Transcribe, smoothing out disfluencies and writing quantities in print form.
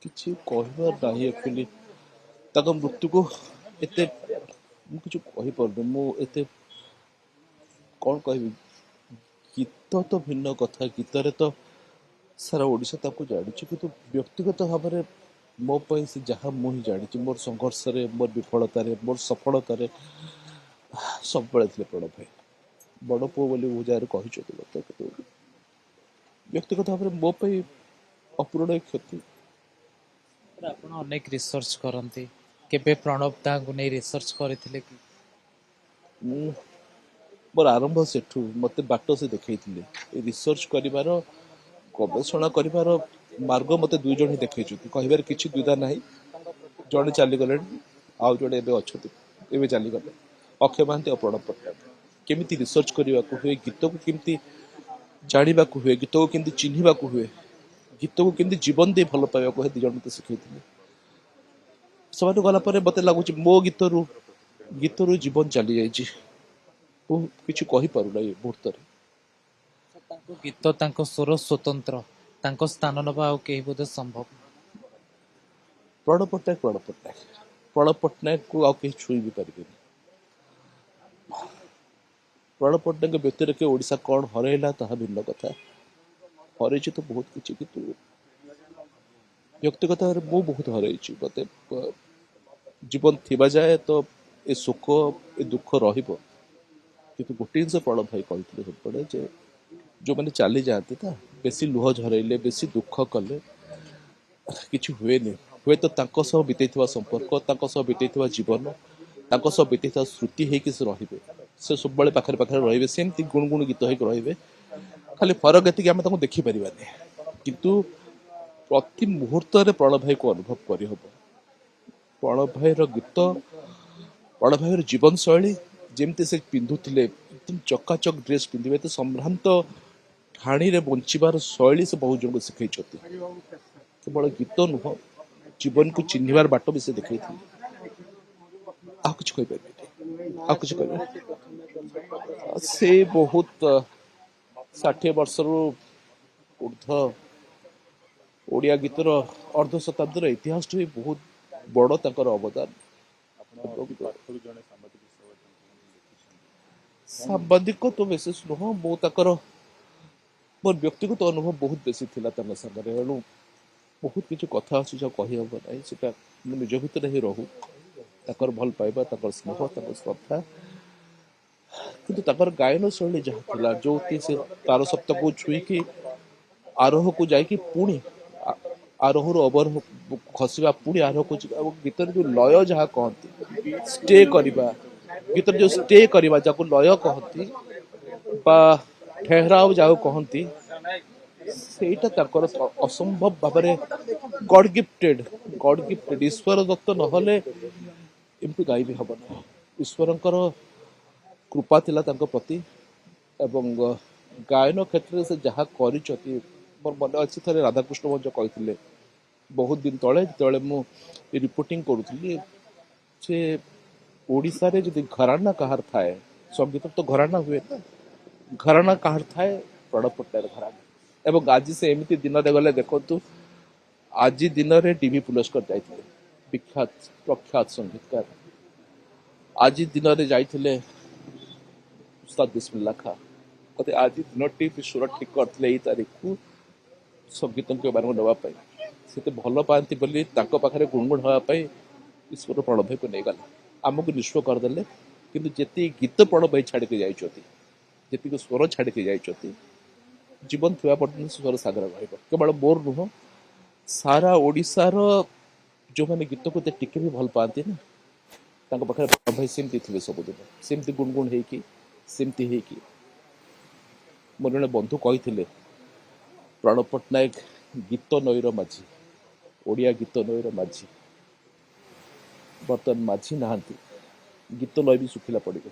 କିଛି କହିବାର ନାହିଁ ଆକ୍ଚୁଆଲି ତାଙ୍କ ମୃତ୍ୟୁକୁ ଏତେ ମୁଁ କିଛି କହିପାରୁନି। ମୁଁ ଏତେ କ'ଣ କହିବି? ଗୀତ ତ ଭିନ୍ନ କଥା, ଗୀତରେ ତ ସାରା ଓଡ଼ିଶା ତାକୁ ଜାଣିଛି, କିନ୍ତୁ ବ୍ୟକ୍ତିଗତ ଭାବରେ ମୋ ପାଇଁ ସେ ଯାହା ମୁଁ ହିଁ ଜାଣିଛି, ମୋର ସଂଘର୍ଷରେ, ମୋର ବିଫଳତାରେ, ମୋର ସଫଳତାରେ ସବୁବେଳେ ଥିଲେ ପ୍ରଣ ଭାଇ। ବଡ଼ ପୁଅ ବୋଲି ମୁଁ ଯାହାର କହିଛନ୍ତି ମୋତେ, କିନ୍ତୁ ବ୍ୟକ୍ତିଗତ ଭାବରେ ମୋ ପାଇଁ ଅପୂରଣୀୟ କ୍ଷତି। ଆପଣ ଅନେକ ରିସର୍ଚ୍ଚ କରନ୍ତି, କେବେ ପ୍ରଣବ ଦାଙ୍କୁ ନେଇ ରିସର୍ଚ୍ଚ କରିଥିଲେ କି? ମୁଁ ମୋର ଆରମ୍ଭ ସେଠୁ, ମୋତେ ବାଟ ସେ ଦେଖେଇଥିଲେ। ଏ ରିସର୍ଚ୍ଚ କରିବାର, ଗବେଷଣା କରିବାର ମାର୍ଗ ମୋତେ ଦୁଇ ଜଣ ହିଁ ଦେଖେଇଛନ୍ତି, କହିବାରେ କିଛି ଦ୍ୱିଧା ନାହିଁ। ଜଣେ ଚାଲିଗଲେଣି, ଆଉ ଜଣେ ଏବେ ଅଛନ୍ତି, ଏବେ ଚାଲିଗଲେ, ଅକ୍ଷୟ ମହାନ୍ତି ଆଉ ପ୍ରଣବ ପଟ୍ଟନାୟକ। କେମିତି ରିସର୍ଚ୍ଚ କରିବାକୁ ହୁଏ, ଗୀତକୁ କେମିତି ଜାଣିବାକୁ ହୁଏ, ଗୀତକୁ କେମିତି ଚିହ୍ନିବାକୁ ହୁଏ, ଗୀତକୁ କେମିତି ଜୀବନ ଦେଇ ଭଲ ପାଇବାକୁ ହୁଏ, ଦି ଜଣ ମୋତେ ଶିଖେଇଥିଲେ। ସେମାନେ ଗଲା ପରେ ମୋତେ ଲାଗୁଛି ମୋ ଗୀତରୁ ଜୀବନ ଚାଲିଯାଇଛି। ମୁଁ କିଛି କହିପାରୁନାହିଁ ଏ ମୁହୂର୍ତ୍ତରେ। ତାଙ୍କ ଗୀତ, ତାଙ୍କ ସ୍ୱର ସ୍ୱତନ୍ତ୍ର, ତାଙ୍କ ସ୍ଥାନ ନେବା ଆଉ କେହି ବୋଧେ ସମ୍ଭବ ନୁହଁ। ପ୍ରଣବ ପଟ୍ଟନାୟକକୁ ଆଉ କେହି ଛୁଇଁ ବି ପାରିବେନି। ପ୍ରଣବ ପଟ୍ଟନାୟକ ବ୍ୟତିରେକେ ଓଡ଼ିଶା କ'ଣ ହରେଇଲା ତାହା ଭିନ୍ନ କଥା। ହରେଇଛି ତ ବହୁତ କିଛି, କିନ୍ତୁ ବ୍ୟକ୍ତିଗତ ଭାବରେ ମୁଁ ବହୁତ ହରେଇଛି। ମୋତେ ଜୀବନ ଥିବା ଯାଏ ତ ଏ ଶୋକ, ଏ ଦୁଃଖ ରହିବ। କିନ୍ତୁ ଗୋଟିଏ ଜିନିଷ ପ୍ରଣବ ଭାଇ କହିଥିଲେ ସବୁବେଳେ, ଯେ ଯେଉଁମାନେ ଚାଲିଯାଆନ୍ତି ନା, ବେଶୀ ଲୁହ ଝରେଇଲେ, ବେଶୀ ଦୁଃଖ କଲେ କିଛି ହୁଏନି। ହୁଏତ ତାଙ୍କ ସହ ବିତେଇଥିବା ସମ୍ପର୍କ, ତାଙ୍କ ସହ ବିତେଇଥିବା ଜୀବନ, ତାଙ୍କ ସହ ବିତେଇଥିବା ସ୍ମୃତି ହେଇକି ସେ ରହିବେ। ସେ ସବୁବେଳେ ପାଖରେ ପାଖରେ ରହିବେ, ସେମିତି ଗୁଣଗୁଣ ଗୀତ ହେଇକି ରହିବେ। ଖାଲି ଫରକ ଏତିକି, ଆମେ ତାଙ୍କୁ ଦେଖିପାରିବାନି, କିନ୍ତୁ ପ୍ରତି ମୁହୂର୍ତ୍ତରେ ପ୍ରଣବ ଭାଇକୁ ଅନୁଭବ କରିହବ। ପ୍ରଣବ ଭାଇର ଗୀତ, ପ୍ରଣବ ଭାଇର ଜୀବନଶୈଳୀ, ଯେମିତି ସେ ପିନ୍ଧୁଥିଲେ, ଏକଦମ ଚକାଚକ ଡ୍ରେସ୍ ପିନ୍ଧିବେ, ଏତେ ସମ୍ଭ୍ରାନ୍ତ ଠାଣିରେ ବଞ୍ଚିବାର ଶୈଳୀ ସେ ବହୁତ ଜଣଙ୍କୁ ଶିଖେଇଛନ୍ତି। କେବଳ ଗୀତ ନୁହଁ, ଜୀବନକୁ ଚିହ୍ନିବାର ବାଟ ବି ସେ ଦେଖେଇଥିଲେ। ଆଉ କିଛି କହିପାରିବିନି, ଆଉ କିଛି କହିପାରିବିନି। ସେ ବହୁତ 60 ବର୍ଷରୁ ଉର୍ଦ୍ଧ୍ୱ ଓଡ଼ିଆ ଗୀତର ଅର୍ଦ୍ଧ ଶତାବ୍ଦୀର ଇତିହାସଠୁ ବି ବହୁତ ବଡ଼ ତାଙ୍କର ଅବଦାନ। ସାମ୍ବାଦିକ ତ ବିଶେଷ ନୁହଁ, ମୁଁ ତାଙ୍କର, ମୋର ବ୍ୟକ୍ତିଗତ ଅନୁଭବ ବହୁତ ବେଶୀ ଥିଲା ତାଙ୍କ ସାଙ୍ଗରେ। ଏଣୁ ବହୁତ କିଛି କଥା ଅଛି ଯାହା କହିହେବ ନାହିଁ, ସେଟା ମୁଁ ନିଜ ଭିତରେ ହିଁ ରହୁ। ତାଙ୍କର ଭଲ ପାଇବା, ତାଙ୍କର ସ୍ନେହ, ତାଙ୍କର ଶ୍ରଦ୍ଧା, କିନ୍ତୁ ତାଙ୍କର ଗାୟନ ଶୈଳୀ ଯାହା ଥିଲା, ଯୋଉଠି ସେ ତାର ସପ୍ତକୁ ଛୁଇଁକି ଆରୋହକୁ ଯାଇକି ପୁଣି ଆରୋହରୁ ଅବରୋହ ଖସିବା, ପୁଣି ଆରୋହକୁ ଯିବା, ଏବଂ ଗୀତରେ ଯୋଉ ଲୟ ଯାହା କହନ୍ତି, ଷ୍ଟେ କରିବା, ଗୀତରେ ଯୋଉ ଷ୍ଟେ କରିବା ଯାହାକୁ ଲୟ କହନ୍ତି ବା ଠେହରାव ଯାହାକୁ କହନ୍ତି, ସେଇଟା ତାଙ୍କର ଅସମ୍ଭବ ଭାବରେ ଗଡ୍ ଗିଫ୍ଟେଡ୍। ଈଶ୍ୱର ଦତ୍ତ ନହେଲେ ଏମିତି ଗାଇ ବି ହବ ନାହିଁ। ଈଶ୍ୱରଙ୍କର କୃପା ଥିଲା ତାଙ୍କ ପ୍ରତି, ଏବଂ ଗାୟନ କ୍ଷେତ୍ରରେ ସେ ଯାହା କରିଛନ୍ତି, ମୋର ମନେ ଅଛି ଥରେ ରାଧାକୃଷ୍ଣ ମଞ୍ଜ କହିଥିଲେ ବହୁତ ଦିନ ତଳେ, ଯେତେବେଳେ ମୁଁ ରିପୋର୍ଟିଂ କରୁଥିଲି, ଯେ ଓଡ଼ିଶାରେ ଯଦି ଘରାନା କାହାର ଥାଏ, ସଙ୍ଗୀତ ତ ଘରାନା ହୁଏ ନା, ଘରାନା କାହାର ଥାଏ, ପ୍ରଣବ ପଟ୍ଟନାୟକ ଘରାନା। ଏବଂ ଆଜି ସେ ଏମିତି ଦିନରେ ଗଲେ, ଦେଖନ୍ତୁ ଆଜି ଦିନରେ ଡିବି ପୁରସ୍କାର ଯାଇଥିଲେ, ବିଖ୍ୟାତ ପ୍ରଖ୍ୟାତ ସଙ୍ଗୀତକାର। ଆଜି ଦିନରେ ଯାଇଥିଲେ ଉସ୍ତାଦ ବିସ୍ମିଲ୍ଲା ଖାଁ। ମୋତେ ଆଜି ଦିନଟି ବି ସୁର ଠିକ୍ କରିଥିଲେ ଏଇ ତାରିଖକୁ ସଙ୍ଗୀତଜ୍ଞ ମାନଙ୍କୁ ନେବା ପାଇଁ। ସେତେ ଭଲ ପାଆନ୍ତି ବୋଲି ତାଙ୍କ ପାଖରେ ଗୁଣଗୁଣ ହେବା ପାଇଁ ଈଶ୍ୱର ପ୍ରଣବ ଭାଇକୁ ନେଇଗଲେ, ଆମକୁ ନିଃସ୍ୱ କରିଦେଲେ। କିନ୍ତୁ ଯେତିକି ଗୀତ ପ୍ରଣବ ଭାଇ ଛାଡ଼ିକି ଯାଇଛନ୍ତି, ଯେତିକି ସ୍ୱର ଛାଡ଼ିକି ଯାଇଛନ୍ତି, ଜୀବନ ଥିବା ପର୍ଯ୍ୟନ୍ତ ସ୍ୱର ସାଗର ରହିବ। କେବଳ ମୋର ନୁହଁ, ସାରା ଓଡ଼ିଶାର ଯେଉଁମାନେ ଗୀତକୁ ଏତେ ଟିକେ ବି ଭଲ ପାଆନ୍ତି ନା, ତାଙ୍କ ପାଖରେ ପ୍ରଣବ ଭାଇ ସେମିତି ଥିବେ ସବୁଦିନ, ସେମିତି ଗୁଣଗୁଣ ହେଇକି, ସେମିତି ହେଇକି। ମୋର ଜଣେ ବନ୍ଧୁ କହିଥିଲେ, ପ୍ରଣବ ପଟ୍ଟନାୟକ ଗୀତ ନଈର ମାଝି, ଓଡ଼ିଆ ଗୀତ ନଈର ମାଝି। ବର୍ତ୍ତମାନ ମାଝି ନାହାନ୍ତି, ଗୀତ ନଈ ବି ଶୁଖିଲା ପଡ଼ିବ।